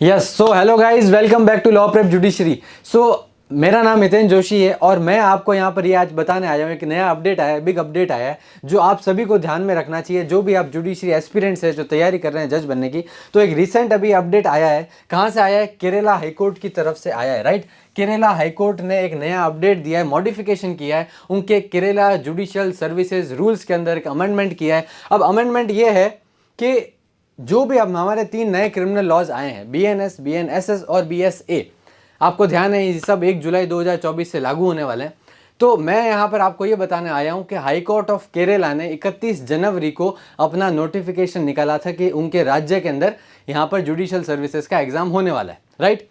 Yes so hello guys, welcome back to law prep judiciary. मेरा नाम हितेन जोशी है और मैं आपको यहाँ पर ये आज बताने आया हूँ। एक नया अपडेट आया है, बिग अपडेट आया है जो आप सभी को ध्यान में रखना चाहिए। जो भी आप जुडिशरी एस्पिरेंट्स है, जो तैयारी कर रहे हैं जज बनने की, तो एक रिसेंट अभी अपडेट आया है। कहाँ से आया है? केरला हाईकोर्ट की तरफ से आया है, राइट। केरला हाईकोर्ट ने एक नया अपडेट दिया है, मॉडिफिकेशन किया है उनके केरला जुडिशियल सर्विसेज रूल्स के अंदर। एक अमेंडमेंट किया है। अब अमेंडमेंट ये है कि जो भी अब हमारे 3 नए क्रिमिनल लॉज आए हैं, बीएनएस, बीएनएसएस और बीएसए, आपको ध्यान है ये सब 1 जुलाई 2024 से लागू होने वाले हैं। तो मैं यहाँ पर आपको ये बताने आया हूँ कि हाई कोर्ट ऑफ केरला ने 31 जनवरी को अपना नोटिफिकेशन निकाला था कि उनके राज्य के अंदर यहाँ पर जुडिशियल सर्विसेज का एग्जाम होने वाला है, राइट।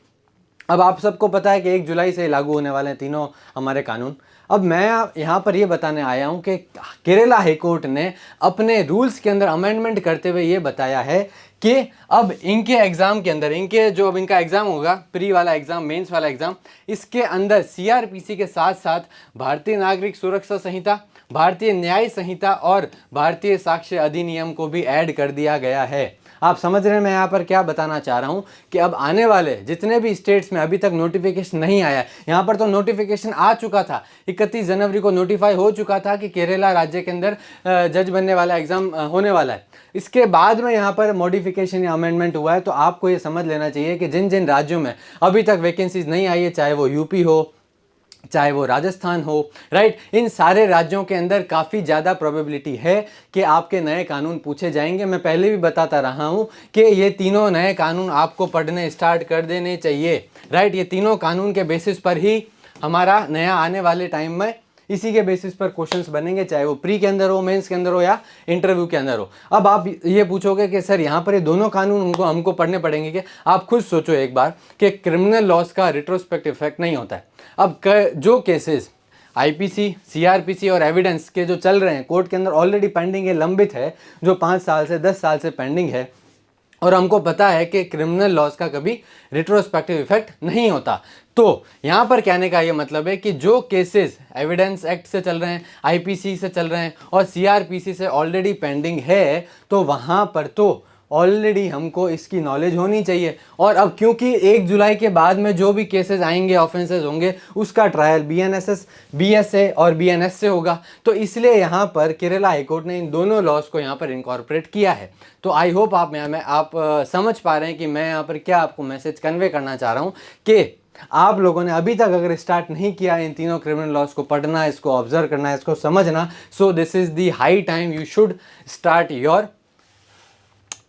अब आप सबको पता है कि 1 जुलाई से लागू होने वाले हैं तीनों हमारे कानून। अब मैं यहाँ पर ये बताने आया हूँ कि केरला हाईकोर्ट ने अपने रूल्स के अंदर अमेंडमेंट करते हुए ये बताया है कि अब इनके एग्ज़ाम के अंदर, इनके जो अब इनका एग्ज़ाम होगा, प्री वाला एग्ज़ाम, मेंस वाला एग्ज़ाम, इसके अंदर सीआरपीसी के साथ साथ भारतीय नागरिक सुरक्षा संहिता, भारतीय न्याय संहिता और भारतीय साक्ष्य अधिनियम को भी ऐड कर दिया गया है। आप समझ रहे हैं मैं यहाँ पर क्या बताना चाह रहा हूँ कि अब आने वाले जितने भी स्टेट्स में अभी तक नोटिफिकेशन नहीं आया, यहाँ पर तो नोटिफिकेशन आ चुका था, 31 जनवरी को नोटिफाई हो चुका था कि केरला राज्य के अंदर जज बनने वाला एग्जाम होने वाला है। इसके बाद में यहाँ पर मॉडिफिकेशन या अमेंडमेंट हुआ है। तो आपको ये समझ लेना चाहिए कि जिन जिन राज्यों में अभी तक वैकेंसीज नहीं आई है, चाहे वो यूपी हो, चाहे वो राजस्थान हो, राइट, इन सारे राज्यों के अंदर काफ़ी ज़्यादा प्रोबेबिलिटी है कि आपके नए कानून पूछे जाएंगे। मैं पहले भी बताता रहा हूँ कि ये तीनों नए कानून आपको पढ़ने स्टार्ट कर देने चाहिए, राइट। ये तीनों कानून के बेसिस पर ही हमारा नया आने वाले टाइम में इसी के बेसिस पर क्वेश्चंस बनेंगे, चाहे वो प्री के अंदर हो, मेंस के अंदर हो या इंटरव्यू के अंदर हो। अब आप ये पूछोगे कि सर यहाँ पर ये दोनों कानून हमको पढ़ने पड़ेंगे कि आप खुद सोचो एक बार कि क्रिमिनल लॉस का रिट्रोस्पेक्टिव इफेक्ट नहीं होता है। अब जो केसेस आईपीसी, सीआरपीसी और एविडेंस के जो चल रहे हैं कोर्ट के अंदर, ऑलरेडी पेंडिंग है, लंबित है, जो 5 साल से 10 साल से पेंडिंग है, और हमको पता है कि क्रिमिनल लॉस का कभी रिट्रोस्पेक्टिव इफेक्ट नहीं होता। तो यहाँ पर कहने का ये मतलब है कि जो केसेस एविडेंस एक्ट से चल रहे हैं, आईपीसी से चल रहे हैं और सीआरपीसी से ऑलरेडी पेंडिंग है, तो वहाँ पर तो ऑलरेडी हमको इसकी नॉलेज होनी चाहिए। और अब क्योंकि 1 जुलाई के बाद में जो भी केसेस आएंगे, ऑफेंसेस होंगे, उसका ट्रायल बीएनएसएस, बीएसए और बीएनएस से होगा, तो इसलिए यहाँ पर केरला हाईकोर्ट ने इन दोनों लॉज को यहाँ पर इनकॉर्पोरेट किया है। तो आई होप आप समझ पा रहे हैं कि मैं यहाँ पर क्या आपको मैसेज कन्वे करना चाह रहा हूँ कि आप लोगों ने अभी तक अगर स्टार्ट नहीं किया इन तीनों क्रिमिनल लॉज को पढ़ना, इसको ऑब्जर्व करना, इसको समझना, so this is the high time you should start your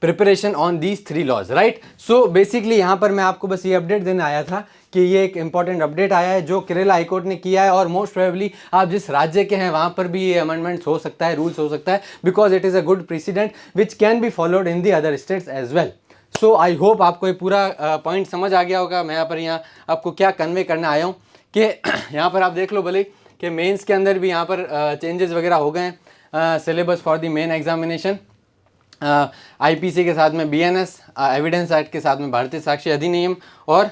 preparation on these 3 laws, right. So basically यहाँ पर मैं आपको बस ये अपडेट देने आया था कि ये एक इंपॉर्टेंट अपडेट आया है जो केरला हाईकोर्ट ने किया है, और मोस्ट प्रोबेबली आप जिस राज्य के हैं वहाँ पर भी ये अमेंडमेंट्स हो सकता है, रूल्स हो सकता है, because it is a good president which can be followed in the other states as well. So I hope आपको ये पूरा पॉइंट समझ आ गया होगा। मैं यहाँ पर आपको क्या कन्वे करने आया हूँ कि यहाँ पर आप देख लो भले कि मेंस के अंदर भी यहाँ पर चेंजेस वगैरह हो गए हैं। Syllabus for the main examination IPC के साथ में बीएनएस, एविडेंस एक्ट के साथ में भारतीय साक्ष्य अधिनियम, और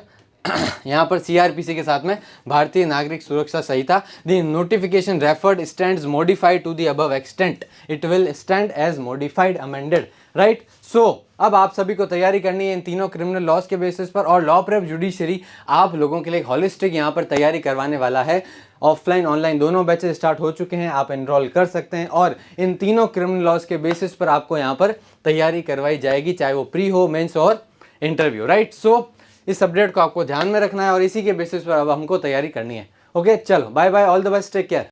यहाँ पर सीआरपीसी के साथ में Bharatiya Nagarik Suraksha Sanhita. The notification referred stands modified to the above extent, it will stand as modified amended, right. So अब आप सभी को तैयारी करनी है इन तीनों क्रिमिनल लॉज के बेसिस पर, और लॉ प्रेप जुडिशरी आप लोगों के लिए हॉलिस्टिक यहाँ पर तैयारी करवाने वाला है। ऑफलाइन ऑनलाइन दोनों बैचेस स्टार्ट हो चुके हैं, आप एनरोल कर सकते हैं, और इन तीनों क्रिमिनल लॉज के बेसिस पर आपको यहाँ पर तैयारी करवाई जाएगी, चाहे वो प्री हो, मेंस और इंटरव्यू, राइट। सो इस अपडेट को आपको ध्यान में रखना है और इसी के बेसिस पर अब हमको तैयारी करनी है। ओके, चलो bye bye, all the best, take care.